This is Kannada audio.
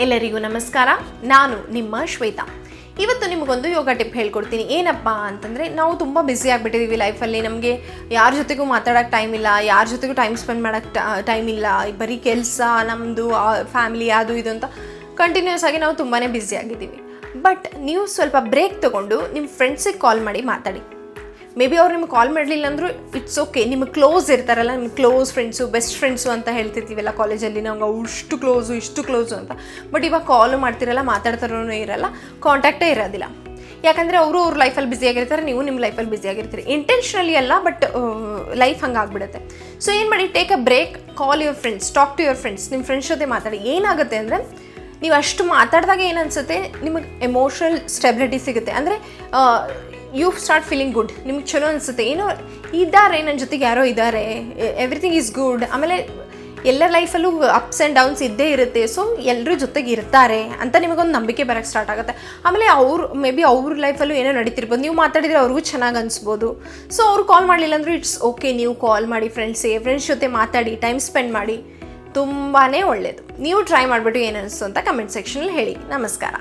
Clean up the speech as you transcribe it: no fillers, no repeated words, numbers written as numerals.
ಎಲ್ಲರಿಗೂ ನಮಸ್ಕಾರ. ನಾನು ನಿಮ್ಮ ಶ್ವೇತಾ. ಇವತ್ತು ನಿಮಗೊಂದು ಯೋಗ ಟಿಪ್ ಹೇಳ್ಕೊಡ್ತೀನಿ. ಏನಪ್ಪ ಅಂತಂದರೆ, ನಾವು ತುಂಬ ಬ್ಯುಸಿ ಆಗಿಬಿಟ್ಟಿದ್ದೀವಿ ಲೈಫಲ್ಲಿ. ನಮಗೆ ಯಾರ ಜೊತೆಗೂ ಮಾತಾಡೋಕ್ಕೆ ಟೈಮ್ ಇಲ್ಲ, ಯಾರ ಜೊತೆಗೂ ಟೈಮ್ ಸ್ಪೆಂಡ್ ಮಾಡೋಕ್ಕೆ ಟೈಮ್ ಇಲ್ಲ. ಬರೀ ಕೆಲಸ, ನಮ್ಮದು ಫ್ಯಾಮಿಲಿ, ಅದು ಇದು ಅಂತ ಕಂಟಿನ್ಯೂಸ್ ಆಗಿ ನಾವು ತುಂಬಾ ಬ್ಯುಸಿ ಆಗಿದ್ದೀವಿ. ಬಟ್ ನೀವು ಸ್ವಲ್ಪ ಬ್ರೇಕ್ ತೊಗೊಂಡು ನಿಮ್ಮ ಫ್ರೆಂಡ್ಸಿಗೆ ಕಾಲ್ ಮಾಡಿ ಮಾತಾಡಿ. ಮೇ ಬಿ ಅವ್ರು ನಿಮ್ಗೆ ಕಾಲ್ ಮಾಡಲಿಲ್ಲ ಅಂದರೂ ಇಟ್ಸ್ ಓಕೆ. ನಿಮಗೆ ಕ್ಲೋಸ್ ಇರ್ತಾರಲ್ಲ, ನಿಮ್ಗೆ ಕ್ಲೋಸ್ ಫ್ರೆಂಡ್ಸು, ಬೆಸ್ಟ್ ಫ್ರೆಂಡ್ಸು ಅಂತ ಹೇಳ್ತಿರ್ತೀವಲ್ಲ ಕಾಲೇಜಲ್ಲಿ, ನಮ್ಗೆ ಇಷ್ಟು ಕ್ಲೋಸು ಅಂತ. ಬಟ್ ಇವಾಗ ಕಾಲು ಮಾಡ್ತಿರಲ್ಲ, ಮಾತಾಡ್ತಾರೂ ಇರಲ್ಲ, ಕಾಂಟ್ಯಾಕ್ಟೇ ಇರೋದಿಲ್ಲ. ಯಾಕಂದರೆ ಅವರು ಅವ್ರ ಲೈಫಲ್ಲಿ ಬ್ಯುಸಿ ಆಗಿರ್ತಾರೆ, ನೀವು ನಿಮ್ಮ ಲೈಫಲ್ಲಿ ಬ್ಯುಸಿ ಆಗಿರ್ತೀರಿ. ಇಂಟೆನ್ಷನಲಿ ಅಲ್ಲ, ಬಟ್ ಲೈಫ್ ಹಂಗೆ ಆಗ್ಬಿಡುತ್ತೆ. ಸೊ ಏನು ಮಾಡಿ, take a break, call your friends, talk to your friends. ನಿಮ್ಮ ಫ್ರೆಂಡ್ಸ್ ಜೊತೆ ಮಾತಾಡಿ. ಏನಾಗುತ್ತೆ ಅಂದರೆ, ನೀವು ಅಷ್ಟು ಮಾತಾಡಿದಾಗ ಏನನ್ಸುತ್ತೆ, ನಿಮಗೆ ಎಮೋಷ್ನಲ್ ಸ್ಟೆಬಿಲಿಟಿ ಸಿಗುತ್ತೆ. ಅಂದರೆ ಯು ಸ್ಟಾರ್ಟ್ ಫೀಲಿಂಗ್ ಗುಡ್. ನಿಮ್ಗೆ ಚಲೋ ಅನಿಸುತ್ತೆ, ಏನೋ ಇದ್ದಾರೆ, ನನ್ನ ಜೊತೆಗೆ ಯಾರೋ ಇದ್ದಾರೆ, ಎವ್ರಿಥಿಂಗ್ ಈಸ್ ಗುಡ್. ಆಮೇಲೆ ಎಲ್ಲರ ಲೈಫಲ್ಲೂ ಅಪ್ಸ್ ಆ್ಯಂಡ್ ಡೌನ್ಸ್ ಇದ್ದೇ ಇರುತ್ತೆ. ಸೊ ಎಲ್ಲರೂ ಜೊತೆಗೆ ಇರ್ತಾರೆ ಅಂತ ನಿಮಗೊಂದು ನಂಬಿಕೆ ಬರೋಕ್ಕೆ ಸ್ಟಾರ್ಟ್ ಆಗುತ್ತೆ. ಆಮೇಲೆ ಮೇ ಬಿ ಅವ್ರ ಲೈಫಲ್ಲೂ ಏನೋ ನಡೀತಿರ್ಬೋದು, ನೀವು ಮಾತಾಡಿದರೆ ಅವ್ರಿಗೂ ಚೆನ್ನಾಗಿ ಅನಿಸ್ಬೋದು. ಸೊ ಅವ್ರು ಕಾಲ್ ಮಾಡಲಿಲ್ಲ ಅಂದರೂ ಇಟ್ಸ್ ಓಕೆ. ನೀವು ಕಾಲ್ ಮಾಡಿ ಫ್ರೆಂಡ್ಸ್ ಜೊತೆ ಮಾತಾಡಿ, ಟೈಮ್ ಸ್ಪೆಂಡ್ ಮಾಡಿ, ತುಂಬಾ ಒಳ್ಳೆಯದು. ನೀವು ಟ್ರೈ ಮಾಡಿಬಿಟ್ಟು ಏನು ಅನಿಸ್ತು ಅಂತ ಕಮೆಂಟ್ ಸೆಕ್ಷನಲ್ಲಿ ಹೇಳಿ. ನಮಸ್ಕಾರ.